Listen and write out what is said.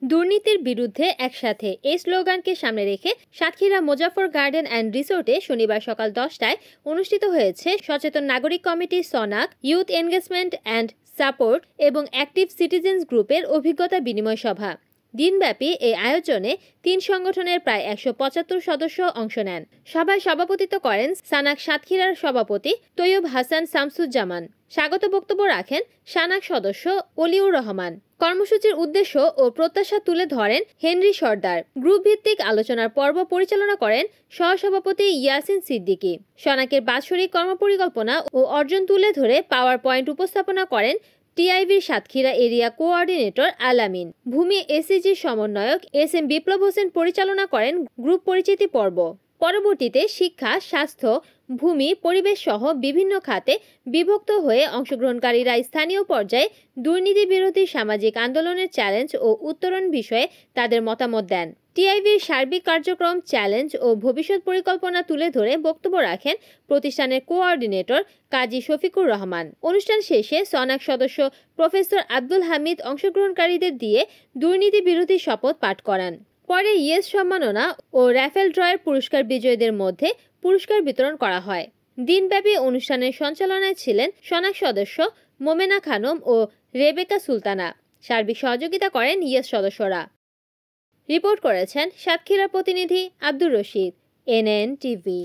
দুর্নীতির বিরুদ্ধে একসাথে এই স্লোগানকে সামনে রেখে সাতক্ষীরা মুজাফফর গার্ডেন অ্যান্ড রিসোর্টে শনিবার সকাল 10টায় অনুষ্ঠিত হয়েছে সচেতন নাগরিক committee Sanak, youth engagement and support এবং অ্যাক্টিভ সিটিজেন্স গ্রুপের অভিজ্ঞতা বিনিময় সভা। দিনব্যাপী এই আয়োজনে ৩ সংগঠনের প্রায় ১৭৫ সদস্য অংশ নেন। সভায় সভাপতিত্ব করেন সানাক সাতক্ষীরার সভাপতি তৈয়ব হাসান শামসুজ্জামান। স্বাগত বক্তব্য রাখেন সানাক সদস্য অলিউর রহমান। কর্মসূচির উদ্দেশ্য ও প্রত্যাশা তুলে ধরেন হেনরি সর্দার। গ্রুপ ভিত্তিক আলোচনার পর্ব পরিচালনা করেন সহসভাপতি ইয়াসিন সিদ্দিকী। সনাকের বাৎসরিক কর্মপরিকল্পনা ও অর্জন তুলে ধরে পাওয়ার পয়েন্ট উপস্থাপনা করেন টিআইবির সাতক্ষীরা এরিয়া কোঅর্ডিনেটর আলামিন। ভূমি এসিজির সমন্বয়ক এস.এম. বিপ্লব হোসেন পরিচালনা করেন গ্রুপ পরিচিতি পর্ব। পরবর্তীতে শিক্ষা, স্বাস্থ্য, ভূমি, পরিবেশ সহ বিভিন্ন খাতে বিভক্ত হয়ে অংশগ্রহণকারীরা স্থানীয় পর্যায়ে দুর্নীতি বিরোধী সামাজিক আন্দোলনের চ্যালেঞ্জ ও উত্তরণ বিষয়ে তাদের মতামত দেন। টিআইবির সার্বিক কার্যক্রম, চ্যালেঞ্জ ও ভবিষ্যৎ পরিকল্পনা তুলে ধরে বক্তব্য রাখেন প্রতিষ্ঠানের কোঅর্ডিনেটর কাজী শফিকুর রহমান। অনুষ্ঠান শেষে সনাক সদস্য প্রফেসর আব্দুল হামিদ অংশগ্রহণকারীদের দিয়ে দুর্নীতি বিরোধী শপথ পাঠ করান। পরে ইয়েস সম্মাননা ও র্যাফেল ড্রয়ের পুরস্কার বিজয়ীদের মধ্যে পুরস্কার বিতরণ করা হয়। দিনব্যাপী অনুষ্ঠানের সঞ্চালনায় ছিলেন সনাক সদস্য মোমেনা খানম ও রেবেকা সুলতানা। সার্বিক সহযোগিতা করেন ইয়েস সদস্যরা। রিপোর্ট করেছেন সাতক্ষীরা প্রতিনিধি আব্দুর রশিদ, এনএন টিভি।